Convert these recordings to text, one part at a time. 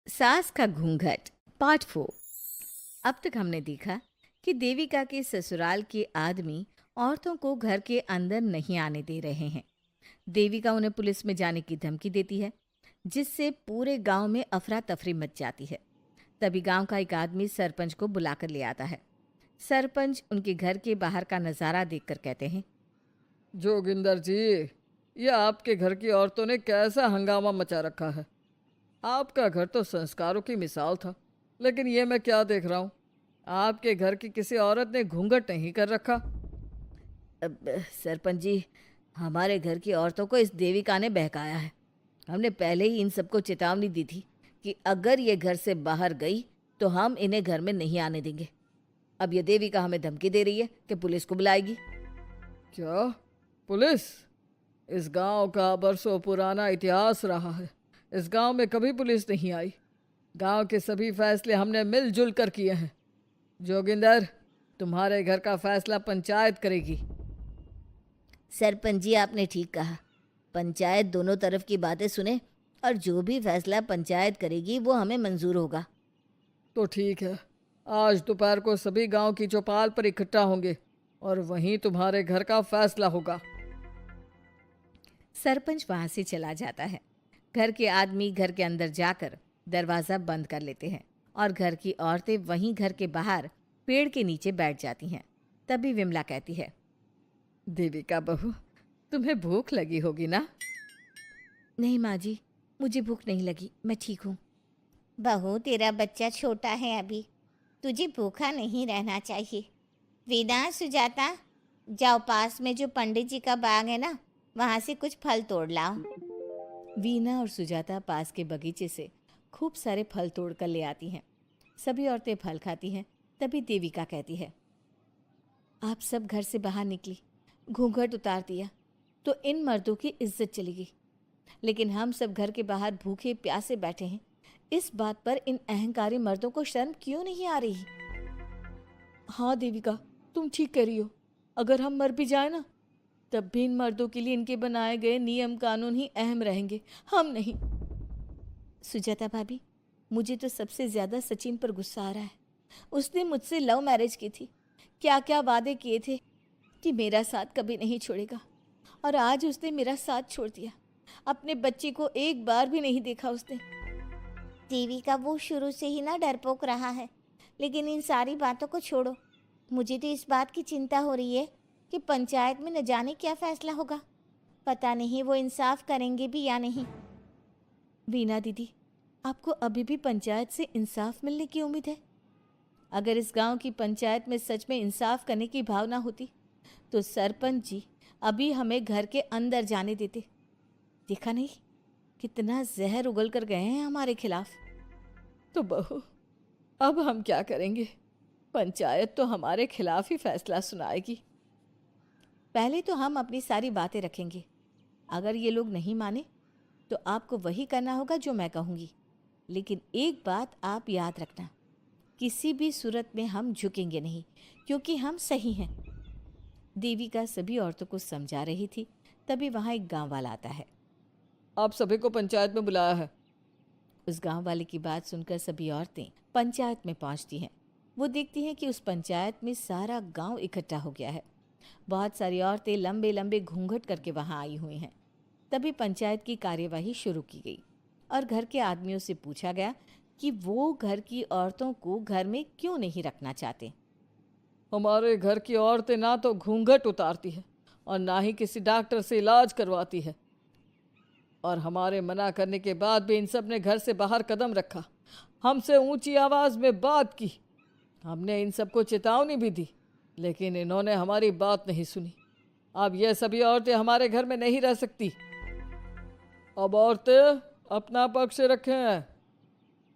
सास का घूंघट पार्ट 4। अब तक हमने देखा कि देविका के ससुराल के आदमी औरतों को घर के अंदर नहीं आने दे रहे हैं। देविका उन्हें पुलिस में जाने की धमकी देती है, जिससे पूरे गांव में अफरा तफरी मच जाती है। तभी गांव का एक आदमी सरपंच को बुलाकर ले आता है। सरपंच उनके घर के बाहर का नज़ारा देखकर कहते हैं, जोगिंदर जी, ये आपके घर की औरतों ने कैसा हंगामा मचा रखा है। आपका घर तो संस्कारों की मिसाल था, लेकिन ये मैं क्या देख रहा हूँ। आपके घर की किसी औरत ने घूंघट नहीं कर रखा। अब सरपंच जी, हमारे घर की औरतों को इस देविका ने बहकाया है। हमने पहले ही इन सबको चेतावनी दी थी कि अगर ये घर से बाहर गई तो हम इन्हें घर में नहीं आने देंगे। अब ये देविका हमें धमकी दे रही है कि पुलिस को बुलाएगी। क्या? पुलिस? इस गांव का बरसों पुराना इतिहास रहा है। इस गांव में कभी पुलिस नहीं आई। गांव के सभी फैसले हमने मिलजुल कर किए हैं। जोगिंदर, तुम्हारे घर का फैसला पंचायत करेगी। सरपंच जी, आपने ठीक कहा। पंचायत दोनों तरफ की बातें सुने और जो भी फैसला पंचायत करेगी वो हमें मंजूर होगा। तो ठीक है, आज दोपहर को सभी गांव की चौपाल पर इकट्ठा होंगे और वहीं तुम्हारे घर का फैसला होगा। सरपंच वहां से चला जाता है। घर के आदमी घर के अंदर जाकर दरवाज़ा बंद कर लेते हैं और घर की औरतें वहीं घर के बाहर पेड़ के नीचे बैठ जाती हैं। तभी विमला कहती है, देविका बहू, तुम्हें भूख लगी होगी ना? नहीं माँ जी, मुझे भूख नहीं लगी, मैं ठीक हूँ। बहू, तेरा बच्चा छोटा है अभी, तुझे भूखा नहीं रहना चाहिए। वेदा, सुजाता, जाओ पास में जो पंडित जी का बाग है ना, वहाँ से कुछ फल तोड़ लाओ। वीना और सुजाता पास के बगीचे से खूब सारे फल तोड़ कर ले आती हैं। सभी औरतें फल खाती हैं। तभी देविका कहती है, आप सब घर से बाहर निकली, घूंघट उतार दिया तो इन मर्दों की इज्जत चली गई, लेकिन हम सब घर के बाहर भूखे प्यासे बैठे हैं। इस बात पर इन अहंकारी मर्दों को शर्म क्यों नहीं आ रही? हाँ देविका, तुम ठीक कह रही हो। अगर हम मर भी जाए ना, तब भी इन मर्दों के लिए इनके बनाए गए नियम कानून ही अहम रहेंगे, हम नहीं। सुजाता भाभी, मुझे तो सबसे ज़्यादा सचिन पर गुस्सा आ रहा है। उसने मुझसे लव मैरिज की थी, क्या क्या वादे किए थे कि मेरा साथ कभी नहीं छोड़ेगा, और आज उसने मेरा साथ छोड़ दिया। अपने बच्चे को एक बार भी नहीं देखा उसने। देवी का वो शुरू से ही ना डरपोक रहा है, लेकिन इन सारी बातों को छोड़ो। मुझे तो इस बात की चिंता हो रही है कि पंचायत में न जाने क्या फैसला होगा। पता नहीं वो इंसाफ करेंगे भी या नहीं। वीना दीदी, आपको अभी भी पंचायत से इंसाफ मिलने की उम्मीद है? अगर इस गांव की पंचायत में सच में इंसाफ करने की भावना होती तो सरपंच जी अभी हमें घर के अंदर जाने देते। देखा नहीं कितना जहर उगल कर गए हैं हमारे खिलाफ। तो बहू, अब हम क्या करेंगे? पंचायत तो हमारे खिलाफ ही फैसला सुनाएगी। पहले तो हम अपनी सारी बातें रखेंगे। अगर ये लोग नहीं माने तो आपको वही करना होगा जो मैं कहूँगी। लेकिन एक बात आप याद रखना, किसी भी सूरत में हम झुकेंगे नहीं, क्योंकि हम सही हैं। देविका सभी औरतों को समझा रही थी। तभी वहाँ एक गांव वाला आता है। आप सभी को पंचायत में बुलाया है। उस गांव वाले की बात सुनकर सभी औरतें पंचायत में पहुंचती हैं। वो देखती हैं कि उस पंचायत में सारा गांव इकट्ठा हो गया है। बहुत सारी औरतें लंबे लंबे घूंघट करके वहां आई हुई हैं। तभी पंचायत की कार्यवाही शुरू की गई और घर के आदमियों से पूछा गया कि वो घर की औरतों को घर में क्यों नहीं रखना चाहते। हमारे घर की औरतें ना तो घूंघट उतारती है और ना ही किसी डॉक्टर से इलाज करवाती है, और हमारे मना करने के बाद भी इन सब ने घर से बाहर कदम रखा, हमसे ऊंची आवाज़ में बात की। हमने इन सबको चेतावनी भी दी, लेकिन इन्होंने हमारी बात नहीं सुनी। अब ये सभी औरतें हमारे घर में नहीं रह सकती। अब औरतें अपना पक्ष रखें।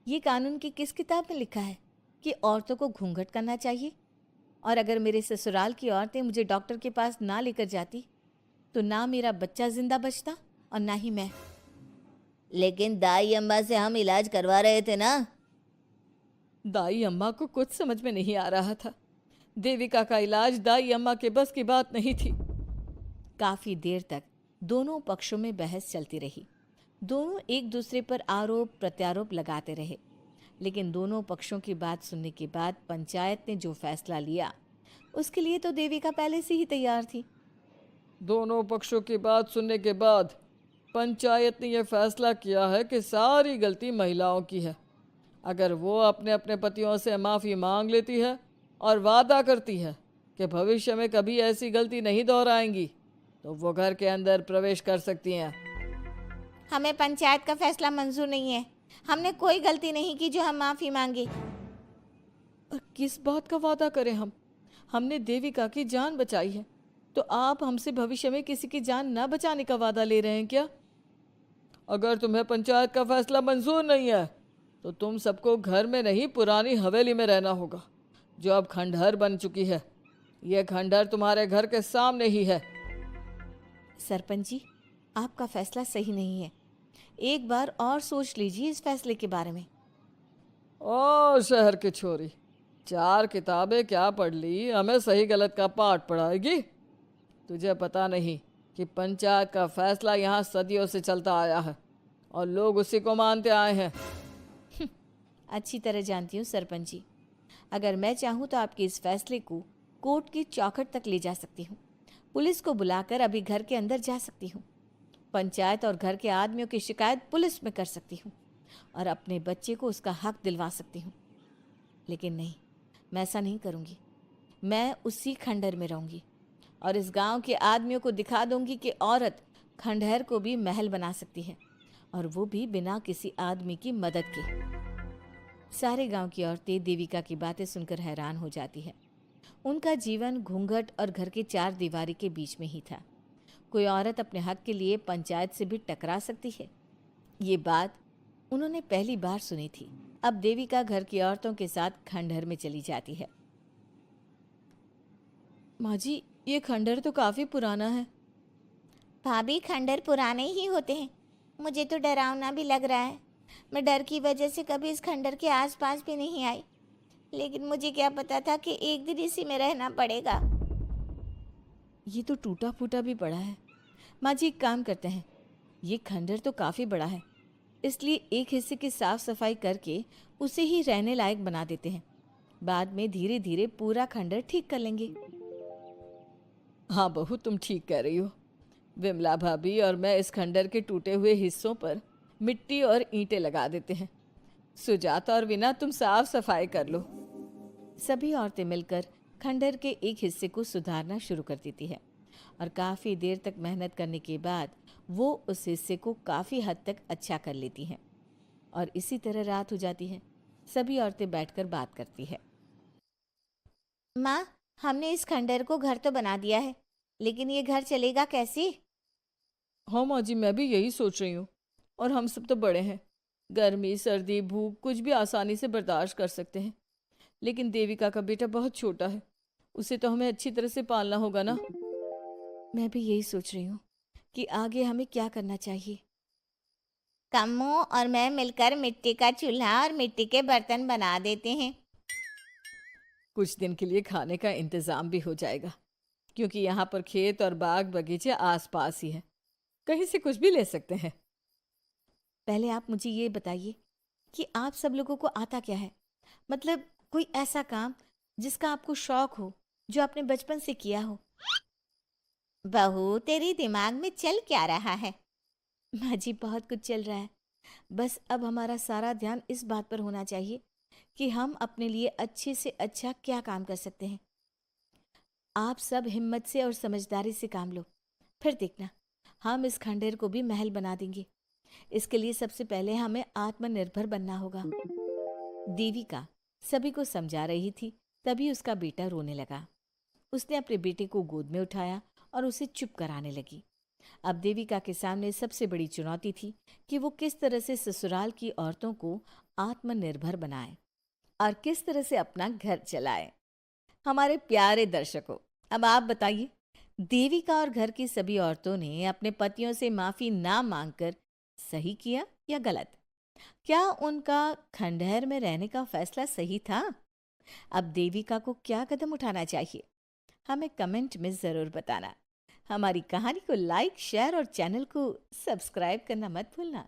ये कानून की किस किताब में लिखा है कि औरतों को घूंघट करना चाहिए? और अगर मेरे ससुराल की औरतें मुझे डॉक्टर के पास ना लेकर जाती तो ना मेरा बच्चा जिंदा बचता और ना ही मैं। लेकिन दाई अम्मा से हम इलाज करवा रहे थे ना। दाई अम्मा को कुछ समझ में नहीं आ रहा था। देविका का इलाज दाई अम्मा के बस की बात नहीं थी। काफी देर तक दोनों पक्षों में बहस चलती रही। दोनों एक दूसरे पर आरोप प्रत्यारोप लगाते रहे, लेकिन दोनों पक्षों की बात सुनने के बाद पंचायत ने जो फैसला लिया उसके लिए तो देविका पहले से ही तैयार थी। दोनों पक्षों की बात सुनने के बाद पंचायत ने यह फैसला किया है कि सारी गलती महिलाओं की है। अगर वो अपने अपने पतियों से माफ़ी मांग लेती है और वादा करती है कि भविष्य में कभी ऐसी गलती नहीं दोहराएंगी, तो वो घर के अंदर प्रवेश कर सकती हैं। हमें पंचायत का फैसला मंजूर नहीं है। हमने कोई गलती नहीं की जो हम माफ़ी मांगे। और किस बात का वादा करें हम? हमने देविका की जान बचाई है, तो आप हमसे भविष्य में किसी की जान न बचाने का वादा ले रहे हैं क्या? अगर तुम्हें पंचायत का फैसला मंजूर नहीं है तो तुम सबको घर में नहीं पुरानी हवेली में रहना होगा, जो अब खंडहर बन चुकी है। यह खंडहर तुम्हारे घर के सामने ही है। सरपंच जी, आपका फैसला सही नहीं है। एक बार और सोच लीजिए इस फैसले के बारे में। ओ शहर की छोरी, 4 किताबें क्या पढ़ ली, हमें सही गलत का पाठ पढ़ाएगी? तुझे पता नहीं कि पंचायत का फैसला यहाँ सदियों से चलता आया है और लोग उसी को मानते आए हैं। अच्छी तरह जानती हूँ सरपंच जी। अगर मैं चाहूँ तो आपके इस फैसले को कोर्ट की चौखट तक ले जा सकती हूँ। पुलिस को बुलाकर अभी घर के अंदर जा सकती हूँ। पंचायत और घर के आदमियों की शिकायत पुलिस में कर सकती हूँ और अपने बच्चे को उसका हक दिलवा सकती हूँ। लेकिन नहीं, मैं ऐसा नहीं करूँगी। मैं उसी खंडहर में रहूँगी और इस गांव के आदमियों को दिखा दूंगी कि औरत खंडहर को भी महल बना सकती है, और वो भी बिना किसी आदमी की मदद के। सारे गांव की औरतें देविका की बातें सुनकर हैरान हो जाती है। उनका जीवन घूंघट और घर के 4 दीवारी के बीच में ही था। कोई औरत अपने हक के लिए पंचायत से भी टकरा सकती है, ये बात उन्होंने पहली बार सुनी थी। अब देविका घर की औरतों के साथ खंडहर में चली जाती है। माँ जी, ये खंडहर तो काफ़ी पुराना है। भाभी, खंडहर पुराने ही होते हैं। मुझे तो डरावना भी लग रहा है। मैं डर की वजह से कभी इस खंडहर के आसपास भी नहीं आई, लेकिन मुझे क्या पता था कि एक दिन इसी में रहना पड़ेगा। ये तो टूटा फूटा भी पड़ा है। माँ जी, एक काम करते हैं, ये खंडहर तो काफ़ी बड़ा है, इसलिए एक हिस्से की साफ सफाई करके उसे ही रहने लायक बना देते हैं। बाद में धीरे धीरे पूरा खंडहर ठीक कर लेंगे। हाँ बहू, तुम ठीक कह रही हो। विमला भाभी और मैं इस खंडहर के टूटे हुए हिस्सों पर मिट्टी और ईंटें लगा देते हैं। सुजाता और विना, तुम साफ सफाई कर लो। सभी औरतें मिलकर खंडहर के एक हिस्से को सुधारना शुरू कर देती है और काफ़ी देर तक मेहनत करने के बाद वो उस हिस्से को काफ़ी हद तक अच्छा कर लेती हैं। और इसी तरह रात हो जाती है। सभी औरतें बैठकर बात करती है। माँ, हमने इस खंडहर को घर तो बना दिया है, लेकिन ये घर चलेगा कैसे? हाँ माँ जी, मैं भी यही सोच रही हूँ। और हम सब तो बड़े हैं, गर्मी सर्दी भूख कुछ भी आसानी से बर्दाश्त कर सकते हैं। लेकिन देविका का बेटा बहुत छोटा है, उसे तो हमें अच्छी तरह से पालना होगा ना। मैं भी यही सोच रही हूँ कि आगे हमें क्या करना चाहिए। कम्मू और मैं मिलकर मिट्टी का चूल्हा और मिट्टी के बर्तन बना देते हैं। कुछ दिन के लिए खाने का इंतज़ाम भी हो जाएगा, क्योंकि यहाँ पर खेत और बाग बगीचे आसपास ही हैं, कहीं से कुछ भी ले सकते हैं। पहले आप मुझे ये बताइए कि आप सब लोगों को आता क्या है? मतलब कोई ऐसा काम जिसका आपको शौक हो, जो आपने बचपन से किया हो। बहू, तेरे दिमाग में चल क्या रहा है? माँ जी, बहुत कुछ चल रहा है। बस अब हमारा सारा ध्यान इस बात पर होना चाहिए कि हम अपने लिए अच्छे से अच्छा क्या काम कर सकते हैं। आप सब हिम्मत से और समझदारी से काम लो, फिर देखना हम इस खंडहर को भी महल बना देंगे। इसके लिए सबसे पहले हमें आत्मनिर्भर बनना होगा। देविका सभी को समझा रही थी, तभी उसका बेटा रोने लगा। उसने अपने बेटे को गोद में उठाया और उसे चुप कराने लगी। अब देविका के सामने सबसे बड़ी चुनौती थी कि वो किस तरह से ससुराल की औरतों को आत्मनिर्भर बनाए और किस तरह से अपना घर चलाए। हमारे प्यारे दर्शकों, अब आप बताइए, देविका और घर की सभी औरतों ने अपने पतियों से माफी ना मांगकर सही किया या गलत? क्या उनका खंडहर में रहने का फैसला सही था? अब देविका को क्या कदम उठाना चाहिए, हमें कमेंट में ज़रूर बताना। हमारी कहानी को लाइक, शेयर और चैनल को सब्सक्राइब करना मत भूलना।